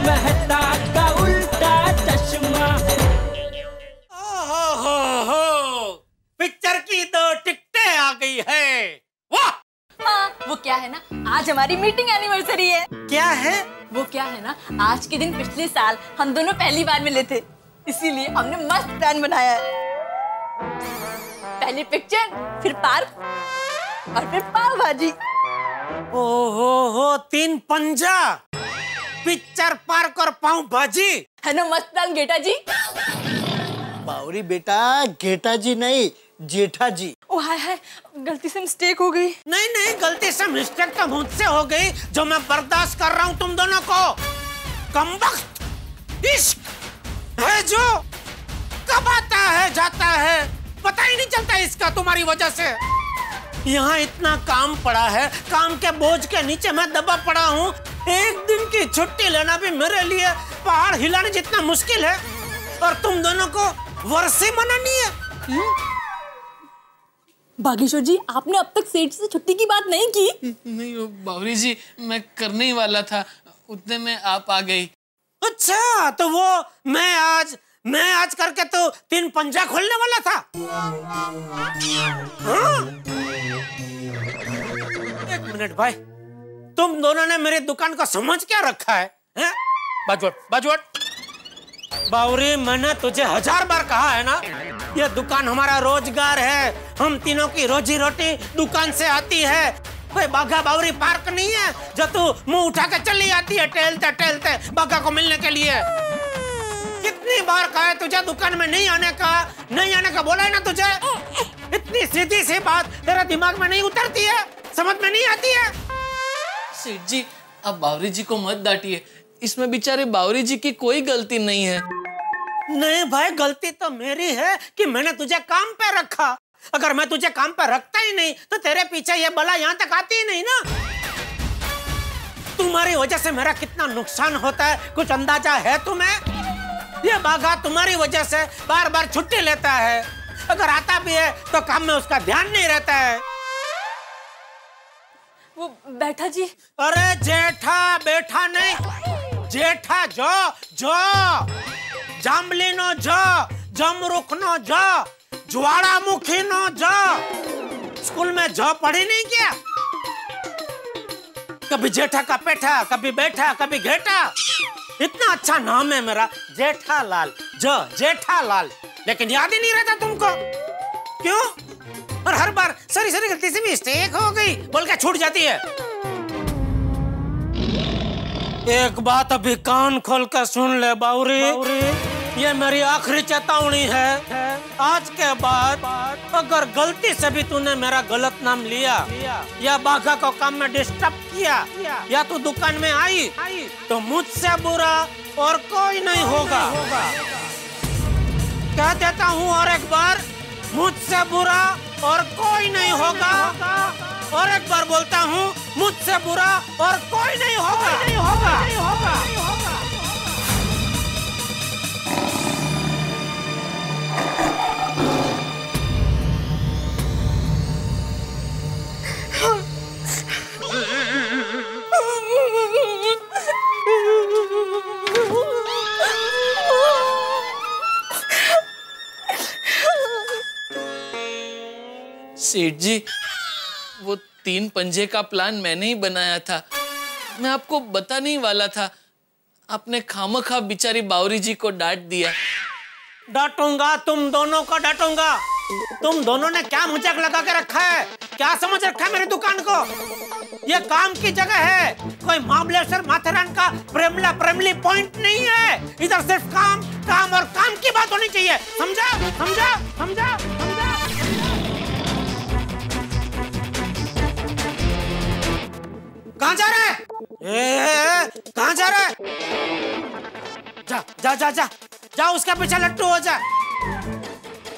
मेहता का उल्टा चश्मा। हो पिक्चर की 2 टिकटें आ गई है। वाह! हाँ, वो क्या है ना, आज हमारी मीटिंग एनिवर्सरी है। क्या है? वो क्या है ना, आज के दिन पिछले साल हम दोनों पहली बार मिले थे, इसीलिए हमने मस्त प्लान बनाया है। पहली पिक्चर, फिर पार्क और फिर पाव भाजी। ओहो 3 पंजा, पिक्चर, पार्क और पाव भाजी। है ना मस्त प्लान गेटा जी? बावरी बेटा, गेटा जी नहीं, जेठा जी। ओ हाय, गलती से मिस्टेक हो गई। नहीं, गलती से मिस्टेक तो मुझसे हो गई, जो मैं बर्दाश्त कर रहा हूँ तुम दोनों को। कमबख्त इश्क है जो कब आता है जाता है, पता ही नहीं चलता इसका तुम्हारी वजह से। यहाँ इतना काम पड़ा है, काम के बोझ के नीचे मैं दबा पड़ा हूँ। एक दिन की छुट्टी लेना भी मेरे लिए पहाड़ हिलाने जितना मुश्किल है, और तुम दोनों को वर्षे मनानी है। बागेश्वर जी, आपने अब तक सेठ से छुट्टी की बात नहीं की? नहीं बावरी जी, मैं करने ही वाला था, उतने में आप आ गई। अच्छा, तो वो मैं आज करके तो 3 पंजा खोलने वाला था। हाँ? 1 मिनट भाई, तुम दोनों ने मेरी दुकान को समझ क्या रखा है? बाजू हट। बावरी, मैंने तुझे 1000 बार कहा है ना, ये दुकान हमारा रोजगार है, हम तीनों की रोजी रोटी दुकान से आती है। कोई बाघा बावरी पार्क नहीं है जो तू मुंह उठा के चली आती है टहलते बाघा को मिलने के लिए। कितनी बार कहा है तुझे दुकान में नहीं आने का बोला है ना तुझे? इतनी सीधी सी बात तेरे दिमाग में नहीं उतरती है, समझ में नहीं आती है? सेठ जी, आप बावरी जी को मत डांटिए, इसमें बेचारे बावरी जी की कोई गलती नहीं है। नहीं भाई, गलती तो मेरी है कि मैंने तुझे काम पे रखा। अगर मैं तुझे काम पे रखता ही नहीं तो तेरे पीछे ये बला यहाँ तक आती ही नहीं ना। तुम्हारी वजह से मेरा कितना नुकसान होता है कुछ अंदाजा है तुम्हें? ये बाघा तुम्हारी वजह से बार बार छुट्टी लेता है, अगर आता भी है तो काम में उसका ध्यान नहीं रहता है। वो बैठा जी। अरे जेठा बैठा नहीं, जेठा जो जामली नो जमरुख नो ज्वालामुखी नो स्कूल में पढ़ी नहीं क्या? कभी जेठा का पेठा, कभी बैठा, कभी घेटा। इतना अच्छा नाम है मेरा, जेठालाल, जेठालाल, लेकिन याद ही नहीं रहता तुमको। क्यों? और हर बार सरी गलती से मिस्टेक हो गई बोल के छूट जाती है। एक बात अभी कान खोल कर सुन ले बावरी, ये मेरी आखिरी चेतावनी है। आज के बाद अगर गलती से भी तूने मेरा गलत नाम लिया या बाघा को काम में डिस्टर्ब किया या तू दुकान में आई तो मुझसे बुरा और कोई नहीं होगा। कह देता हूँ और एक बार, मुझसे बुरा और कोई नहीं होगा। और एक बार बोलता हूँ, मुझसे बुरा और कोई नहीं होगा। सेठ जी, वो 3 पंजे का प्लान मैंने ही बनाया था, मैं आपको बता नहीं वाला था। आपने खामखा बेचारी बावरी जी को डांट दिया। डांटूंगा, तुम दोनों को डांटूंगा। तुम दोनों ने क्या मजाक लगा के रखा है? क्या समझ रखा है मेरी दुकान को? ये काम की जगह है, कोई महाबलेश्वर माथेरान का प्रेमली पॉइंट नहीं है। इधर सिर्फ काम और काम की बात होनी चाहिए, समझा? कहाँ जा रहा है? कहाँ जा रहा है? जा उसके पीछे लट्टू हो जा।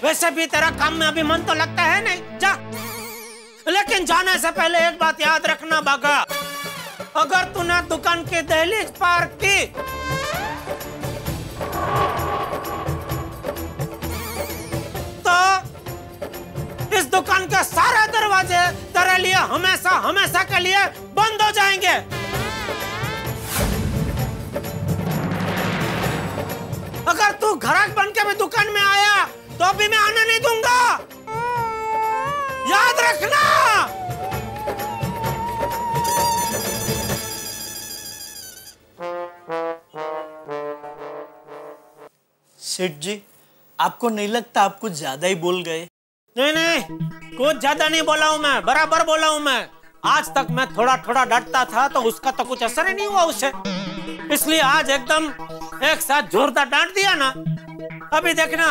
वैसे भी तेरा काम में अभी मन तो लगता है नहीं, जा। लेकिन जाने से पहले एक बात याद रखना बाघा, अगर तूने दुकान की दहलीज पार की तो इस दुकान के सारे दरवाजे तेरे लिए हमेशा के लिए बंद हो जाएंगे। ग्राहक बन के भी दुकान में आया तो अभी मैं आने नहीं दूंगा, याद रखना। सेठ जी, आपको नहीं लगता आप कुछ ज्यादा ही बोल गए? नहीं, कुछ ज्यादा नहीं बोला हूं मैं, बराबर बोला हूं मैं। आज तक मैं थोड़ा थोड़ा डरता था तो उसका तो कुछ असर ही नहीं हुआ उसे, इसलिए आज एकदम एक साथ जोरदार डांट दिया ना। अभी देखना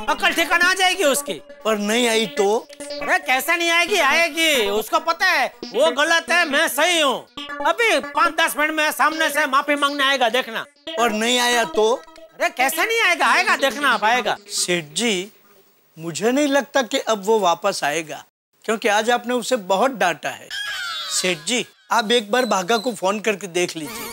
अकल ठिकाना आ जाएगी उसकी। पर नहीं आई तो? अरे कैसा नहीं आएगी, आएगी। उसको पता है वो गलत है, मैं सही हूँ। अभी 5-10 मिनट में सामने से माफी मांगने आएगा, देखना। और नहीं आया तो? अरे कैसा नहीं आएगा, आएगा, देखना आप, आएगा। सेठ जी, मुझे नहीं लगता कि अब वो वापस आएगा, क्योंकि आज आपने उसे बहुत डांटा है। सेठ जी, आप एक बार भागा को फोन करके देख लीजिए,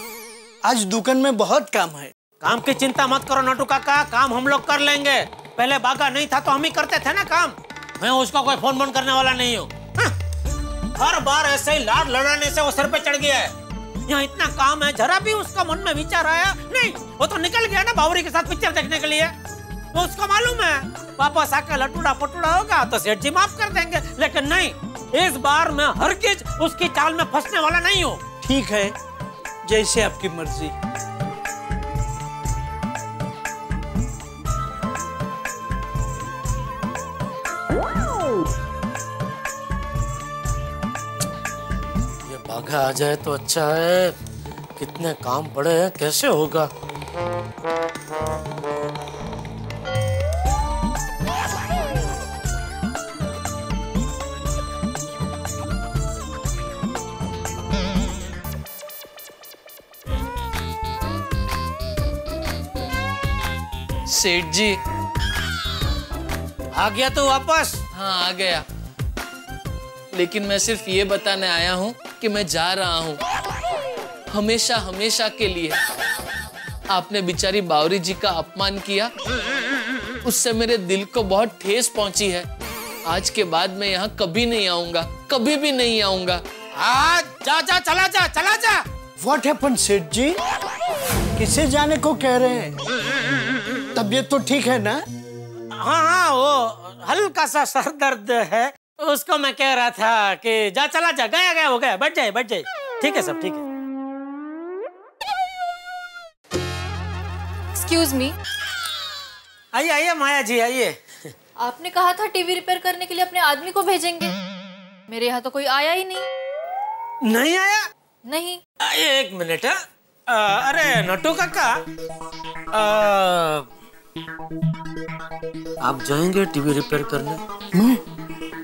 आज दुकान में बहुत काम है। काम की चिंता मत करो नटू काका, काम हम लोग कर लेंगे। पहले बागा नहीं था तो हम ही करते थे ना काम। मैं उसका कोई फोन बंद करने वाला नहीं हूँ। हर बार ऐसे ही लाड लड़ाने से वो सर पे चढ़ गया है। यहाँ इतना काम है, जरा भी उसका मन में विचार आया नहीं, वो तो निकल गया ना बावरी के साथ पिक्चर देखने के लिए। वो उसको मालूम है वापस आकर लटूड़ा पटूड़ा होगा तो सेठ जी माफ कर देंगे, लेकिन नहीं, इस बार मैं हरगिज उसकी चाल में फंसने वाला नहीं हूँ। ठीक है, जैसे आपकी मर्जी। ये भागा आ जाए तो अच्छा है, कितने काम पड़े हैं, कैसे होगा। सेठ जी, आ गया तो वापस? हाँ आ गया, लेकिन मैं सिर्फ ये बताने आया हूँ कि मैं जा रहा हूँ, हमेशा हमेशा के लिए। आपने बेचारी बावरी जी का अपमान किया, उससे मेरे दिल को बहुत ठेस पहुंची है। आज के बाद मैं यहाँ कभी नहीं आऊंगा, कभी भी नहीं आऊंगा। जा जा, चला जा, चला जा। What happened, सेठ जी? किसे जाने को कह रहे हैं? तबीयत तो ठीक है ना? हाँ, वो हल्का सा सर दर्द है, उसको मैं कह रहा था कि जा, चला जा, गया गया हो गया, बैठ जाए, बैठ जाए। ठीक है, सब ठीक है। Excuse me. आइए आइए माया जी, आइए। आपने कहा था टीवी रिपेयर करने के लिए अपने आदमी को भेजेंगे, मेरे यहाँ तो कोई आया ही नहीं। नहीं आया? नहीं। एक मिनट। अरे नटू काका, आप जाएंगे टीवी रिपेयर करने?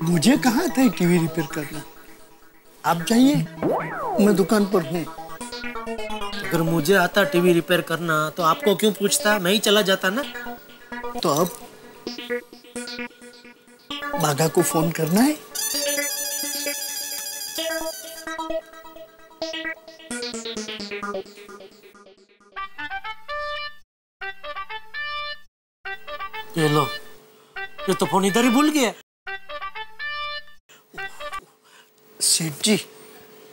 मुझे कहाँ था टीवी रिपेयर करना? आप जाइए, मैं दुकान पर हूँ। अगर मुझे आता टीवी रिपेयर करना तो आपको क्यों पूछता, मैं ही चला जाता ना। तो अब बागा को फोन करना है? ये लो, ये तो फोन इधर ही भूल गया। सेठ जी,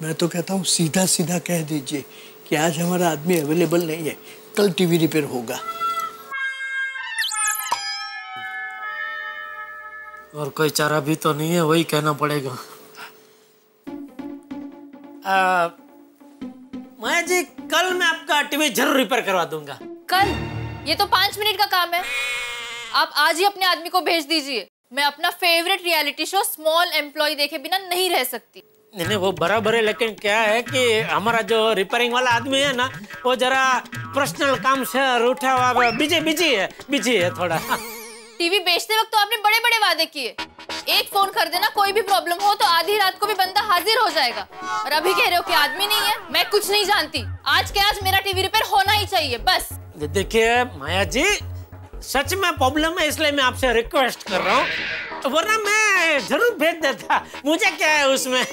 मैं तो कहता हूँ सीधा सीधा कह दीजिए कि आज हमारा आदमी अवेलेबल नहीं है, कल टीवी रिपेयर होगा। और कोई चारा भी तो नहीं है, वही कहना पड़ेगा। माया जी, कल मैं आपका टीवी जरूर रिपेयर करवा दूंगा। कल? ये तो 5 मिनट का काम है, आप आज ही अपने आदमी को भेज दीजिए। मैं अपना favourite reality show small employ देखे बिना नहीं रह सकती। नहीं, वो बराबर है, लेकिन क्या है कि हमारा जो रिपेयरिंग वाला आदमी है ना, वो जरा पर्सनल काम से रूठा हुआ बिजी है थोड़ा। टीवी बेचते वक्त तो आपने बड़े बड़े वादे किए, एक फोन कर देना, कोई भी प्रॉब्लम हो तो आधी रात को भी बंदा हाजिर हो जाएगा। और अभी कह रहे हो कि आदमी नहीं है। मैं कुछ नहीं जानती, आज के आज मेरा टीवी रिपेयर होना ही चाहिए, बस। देखिए माया जी, सच में प्रॉब्लम है, इसलिए मैं आपसे रिक्वेस्ट कर रहा हूँ, वरना मैं जरूर भेज देता, मुझे क्या है उसमें।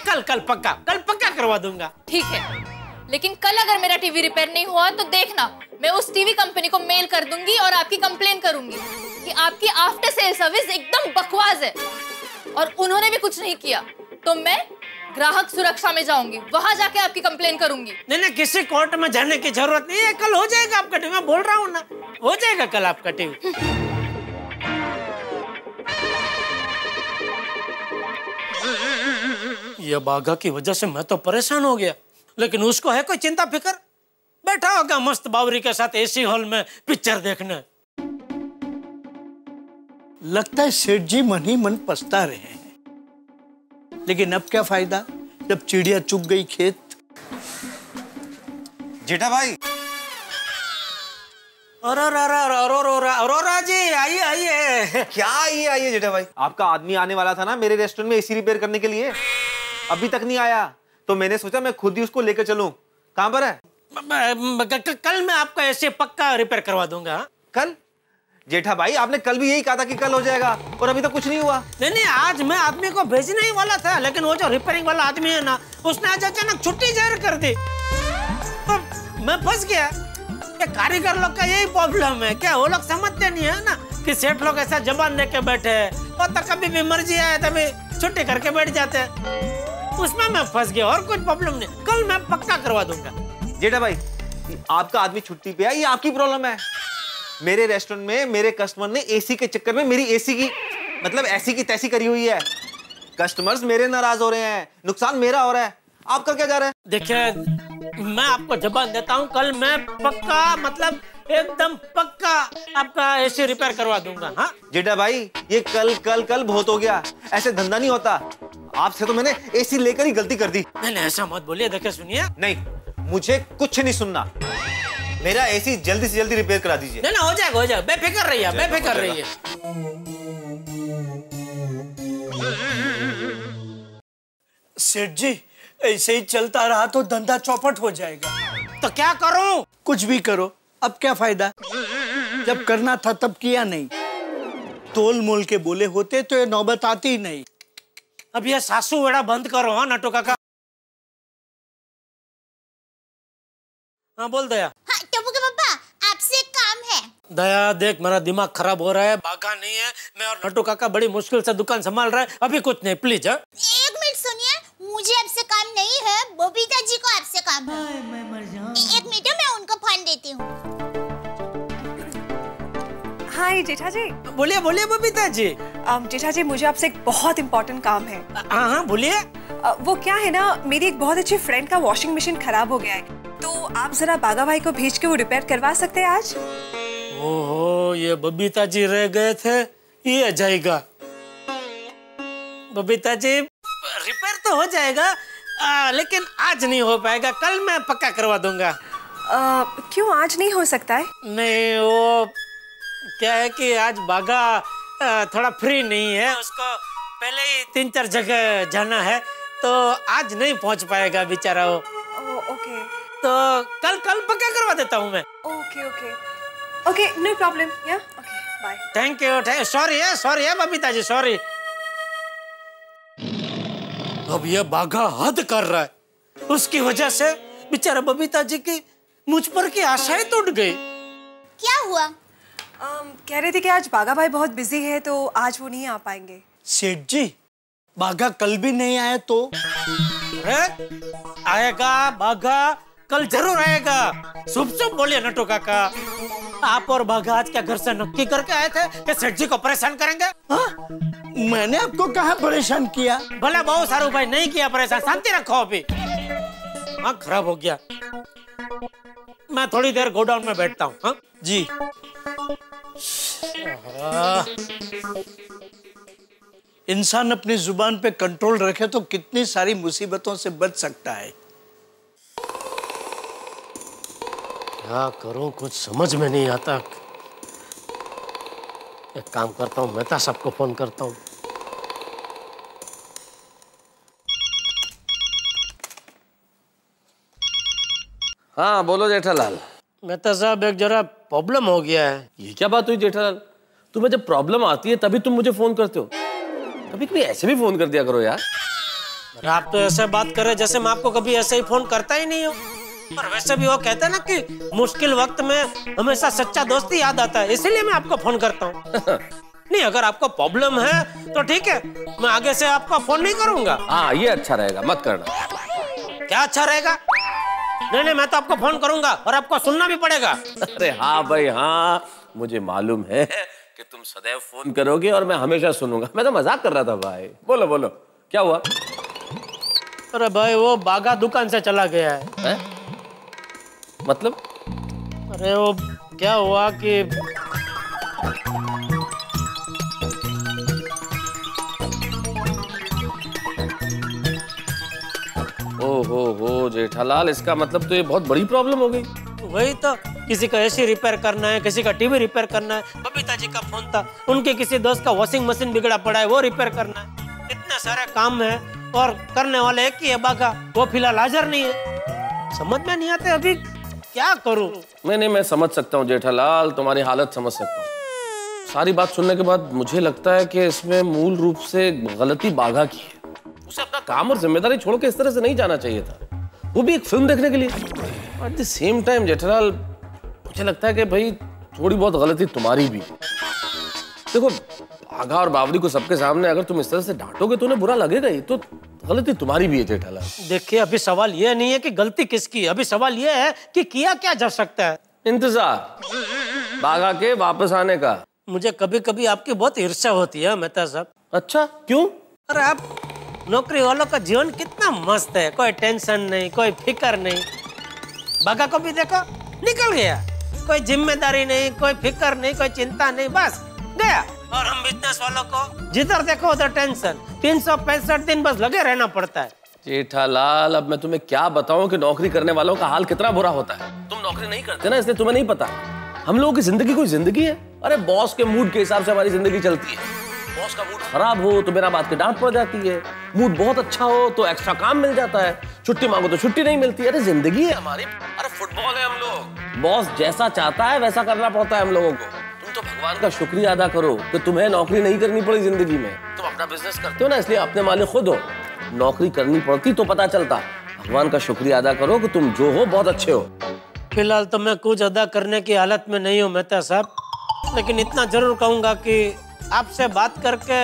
कल पक्का करवा दूंगा। ठीक है, लेकिन कल अगर मेरा टीवी रिपेयर नहीं हुआ तो देखना, मैं उस टीवी कंपनी को मेल कर दूंगी और आपकी कंप्लेन करूंगी कि आपकी आफ्टर सेल सर्विस एकदम बकवास है और उन्होंने भी कुछ नहीं किया। तो मैं ग्राहक सुरक्षा में जाऊंगी, वहां जाके आपकी कंप्लेन करूंगी। नहीं, किसी कोर्ट में जाने की जरूरत नहीं है, कल हो जाएगा आपका टीवी। मैं बोल रहा हूँ ना, हो जाएगा कल आपका टीवी। ये बाघा की वजह से मैं तो परेशान हो गया, लेकिन उसको है कोई चिंता फिक्र, बैठा होगा मस्त बावरी के साथ एसी हॉल में पिक्चर देखने। लगता है सेठ जी मन ही मन पछता रहे हैं, लेकिन अब क्या फायदा जब चिड़िया चुग गई खेत। जेठा भाई, अरोरा जी, आइए आइए। क्या आइए जेठा भाई, आपका आदमी आने वाला था ना मेरे रेस्टोरेंट में एसी रिपेयर करने के लिए, अभी तक नहीं आया, तो मैंने सोचा मैं खुद ही उसको लेकर चलूं। कहां पर है? कल मैं आपका एसी पक्का रिपेयर करवा दूंगा। कल? जेठा भाई, आपने कल भी यही कहा था कि कल हो जाएगा, और अभी तक कुछ नहीं हुआ। नहीं, आज मैं आदमी को भेजने ही वाला था, लेकिन वो जो रिपेयरिंग वाला आदमी है ना, उसने आज अचानक छुट्टी जाहिर कर दी, तो मैं फंस गया। कारीगर लोग का यही प्रॉब्लम है, क्या वो लोग समझते नहीं है ना कि सेठ लोग ऐसा जबान दे के बैठे हैं, और तो कभी भी मर्जी आए तभी छुट्टी करके बैठ जाते हैं। उसमें मैं फंस गया, और कुछ प्रॉब्लम नहीं, कल मैं पक्का करवा दूंगा। जेठा भाई, आपका आदमी छुट्टी पे है, ये आपकी प्रॉब्लम है। मेरे रेस्टोरेंट में मेरे कस्टमर ने एसी के चक्कर में मेरी एसी की मतलब ऐसी की तैसी करी हुई है। कस्टमर्स मेरे नाराज हो रहे हैं, नुकसान मेरा हो रहा है, आप कर क्या जा रहे हैं? देखिए, मैं आपको जबान देता हूँ, कल मैं पक्का मतलब एकदम पक्का आपका एसी रिपेयर करवा दूंगा। हाँ जेठा भाई, ये कल कल कल बहुत हो गया, ऐसे धंधा नहीं होता। आपसे तो मैंने एसी लेकर ही गलती कर दी। नहीं, ऐसा मत बोलिए, देखिए सुनिए। नहीं, मुझे कुछ नहीं सुनना, मेरा एसी जल्दी से जल्दी रिपेयर करा दीजिए। नहीं, हो जाएगा, बेफिक्र रहिए, बेफिक्र रहिए। सेठ जी, ऐसे ही चलता रहा तो धंधा चौपट हो जाएगा। तो क्या करूं? कुछ भी करो, अब क्या फायदा, जब करना था तब किया नहीं। तोल मोल के बोले होते तो ये नौबत आती ही नहीं। अब ये सासू वेड़ा बंद करो। हाँ नटू काका, हाँ बोल दया। हाँ टप्पू के पापा, आपसे एक काम है। दया देख, मेरा दिमाग खराब हो रहा है, बागा नहीं है, मैं और नटू काका बड़ी मुश्किल से दुकान संभाल रहा है, अभी कुछ नहीं, प्लीज। एक मिनट सुनिए, मुझे आपसे काम नहीं है, बबीता जी को आपसे काम है। मैं मर जाऊं। एक मिनट, मैं उनको फोन देती हूँ। हाय जेठा जी। बोलिए बोलिए बबीता जी। जेठा जी, मुझे आपसे एक बहुत इम्पोर्टेंट काम है। हाँ बोलिए। वो क्या है ना, मेरी एक बहुत अच्छी फ्रेंड का वॉशिंग मशीन खराब हो गया है, तो आप जरा बागा भाई को भेज के वो रिपेयर करवा सकते हैं आज? ओहो, ये बबीता जी रह गए थे, ये जाएगा। बबीता जी, रिपेयर तो हो जाएगा, लेकिन आज नहीं हो पाएगा, कल मैं पक्का करवा दूंगा। क्यों आज नहीं हो सकता है? नहीं, वो क्या है कि आज बागा थोड़ा फ्री नहीं है, उसको पहले ही 3-4 जगह जाना है, तो आज नहीं पहुंच पाएगा बेचारा वो। ओके, तो कल पक्का करवा देता हूँ मैं। ओके, नो प्रॉब्लम, या okay, bye. Thank you, sorry है बबीता जी, सॉरी। अब ये बाघा हद कर रहा है, उसकी वजह से बेचारा बबीता जी की मुझ पर की आशाएं टूट गई। क्या हुआ? कह रहे थे कि आज बागा भाई बहुत बिजी है, तो आज वो नहीं आ पाएंगे। सेठ जी, बाघा कल भी नहीं आया तो? आएगा बाघा, कल जरूर आएगा। शुभ बोलिए नटू काका। आप और बाघा आज क्या घर से नक्की करके आए थे कि सेठ जी को परेशान करेंगे? हाँ? मैंने आपको कहाँ परेशान किया? भले बहुत सारू भाई, नहीं किया परेशान, शांति रखो। अभी हाँ खराब हो गया, मैं थोड़ी देर गोडाउन में बैठता हूँ। हाँ जी। इंसान अपनी जुबान पे कंट्रोल रखे तो कितनी सारी मुसीबतों से बच सकता है। क्या करूं, कुछ समझ में नहीं आता। एक काम करता हूं, मेहता साहब को फोन करता हूं। हाँ बोलो जेठालाल। मेहता साहब, एक जरा प्रॉब्लम हो गया है। ये क्या बात हुई जेठालाल? तुम्हें जब प्रॉब्लम आती है तभी तुम मुझे फोन करते हो, कभी कभी ऐसे भी फोन कर दिया करो यार। आप तो ऐसे बात कर रहे जैसे मैं आपको कभी ऐसे ही फोन करता ही नहीं हूँ। और वैसे भी वो कहते हैं ना कि मुश्किल वक्त में हमेशा सच्चा दोस्ती याद आता है, इसीलिए मैं आपको फोन करता हूँ। नहीं, अगर आपको प्रॉब्लम है तो ठीक है, मैं आगे से आपका फोन नहीं करूंगा। हाँ ये अच्छा रहेगा, मत करना। क्या अच्छा रहेगा? नहीं, मैं तो आपको फोन करूंगा और आपको सुनना भी पड़ेगा। अरे हाँ भाई हाँ, मुझे मालूम है कि तुम सदैव फोन करोगे और मैं हमेशा सुनूंगा। मैं तो मजाक कर रहा था भाई। बोलो बोलो, क्या हुआ? अरे भाई वो बागा दुकान से चला गया है। मतलब? अरे वो क्या हुआ कि ओहो जेठालाल, इसका मतलब तो ये बहुत बड़ी प्रॉब्लम हो गई। वही तो, किसी का एसी रिपेयर करना है, किसी का टीवी रिपेयर करना है। बबीता जी का फोन था, उनके किसी दोस्त का वॉशिंग मशीन बिगड़ा पड़ा है, वो रिपेयर करना है। इतने सारे काम है और करने वाले एक ही है बागा, वो फिलहाल हाजिर नहीं है। समझ में नहीं आते अभी क्या करूं। नहीं, मैं समझ सकता हूँ जेठालाल, तुम्हारी हालत समझ सकता हूँ। सारी बात सुनने के बाद मुझे लगता है कि इसमें मूल रूप से गलती बाघा की है। उसे अपना काम और जिम्मेदारी छोड़ के इस तरह से नहीं जाना चाहिए था, वो भी एक फिल्म देखने के लिए। At the same time Jethalal, मुझे लगता है कि भाई थोड़ी बहुत गलती तुम्हारी भी है। देखो, बाघा और बावरी को सबके सामने अगर तुम इस तरह से डांटोगे तो उन्हें बुरा लगेगा ही, तो गलती तुम्हारी भी है जेठालाल। देखिए, अभी सवाल ये नहीं है कि गलती किसकी है, अभी सवाल ये है कि किया क्या जा सकता है। इंतजार बाघा के वापस आने का। मुझे कभी कभी आपकी बहुत ईर्ष्या होती है मेहता साहब। अच्छा, क्यों? अरे आप नौकरी वालों का जीवन कितना मस्त है, कोई टेंशन नहीं, कोई फिक्र नहीं। बाघा को भी देखो, निकल गया, कोई जिम्मेदारी नहीं, कोई फिक्र नहीं, कोई चिंता नहीं, बस गया। और हम बिजनेस वालों को जिधर देखो उधर टेंशन, 365 दिन बस लगे रहना पड़ता है। जेठालाल, अब मैं तुम्हें क्या बताऊं कि नौकरी करने वालों का हाल कितना बुरा होता है। तुम नौकरी नहीं करते ना, इसलिए तुम्हें नहीं पता। हम लोगों की जिंदगी कोई जिंदगी है? अरे बॉस के मूड के हिसाब से हमारी जिंदगी चलती है। बॉस का मूड खराब हो तो बिना बात के डांट पड़ जाती है, मूड बहुत अच्छा हो तो एक्स्ट्रा काम मिल जाता है, छुट्टी मांगो तो छुट्टी नहीं मिलती। अरे जिंदगी है हमारी, अरे फुटबॉल है हम लोग। बॉस जैसा चाहता है वैसा करना पड़ता है हम लोगों को। तुम तो भगवान का शुक्रिया अदा करो कि तुम्हें नौकरी नहीं करनी पड़ी जिंदगी में। तुम अपना बिजनेस करते हो ना, इसलिए अपने मालिक खुद हो। नौकरी करनी पड़ती तो पता चलता। भगवान का शुक्रिया अदा करो कि तुम जो हो बहुत अच्छे हो। फिलहाल तो मैं कुछ अदा करने की हालत में नहीं हूँ मेहता साहब, लेकिन इतना जरूर कहूंगा कि आपसे बात करके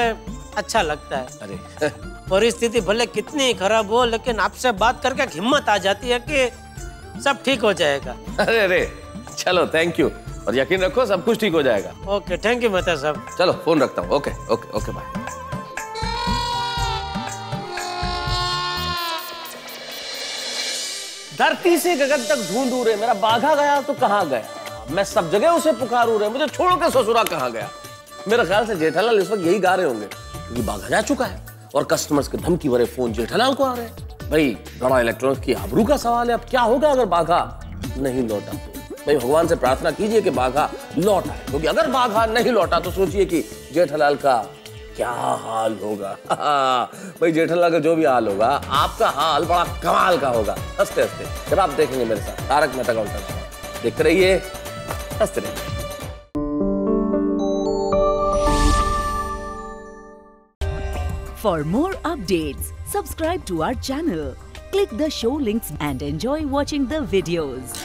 अच्छा लगता है। अरे परिस्थिति भले कितनी खराब हो, लेकिन आपसे बात करके हिम्मत आ जाती है कि सब ठीक हो जाएगा। अरे चलो, थैंक यू, और यकीन रखो सब कुछ ठीक हो जाएगा। ओके, थैंक यू मेहता साहब। चलो फोन रखता हूँ। Okay okay okay, bye. धरती से गगन तक ढूंढू रे, मेरा बाघा गया तो कहाँ गया? मैं सब जगह उसे पुकारू रे, मुझे छोड़ के ससुरा कहाँ गया? मेरे ख्याल से जेठालाल इस वक्त यही गा रहे होंगे, क्योंकि बाघा जा चुका है और कस्टमर्स के धमकी भरे फोन जेठालाल को आ रहे हैं। भाई बड़ा इलेक्ट्रॉनिक्स की आबरू का सवाल है, अब क्या होगा अगर बाघा नहीं लौटा? भाई भगवान से प्रार्थना कीजिए कि बाघा लौट आए, क्योंकि अगर बाघा नहीं लौटा तो सोचिए कि जेठालाल का क्या हाल होगा। भाई जेठालाल का जो भी हाल होगा, आपका हाल बड़ा कमाल का होगा। हंसते हंसते जब आप देखेंगे मेरे साथ तारक मेहता का उल्टा चश्मा, देखते रहिए, हंसते रहिए। For more updates, subscribe to our channel, click the show links and enjoy watching the videos.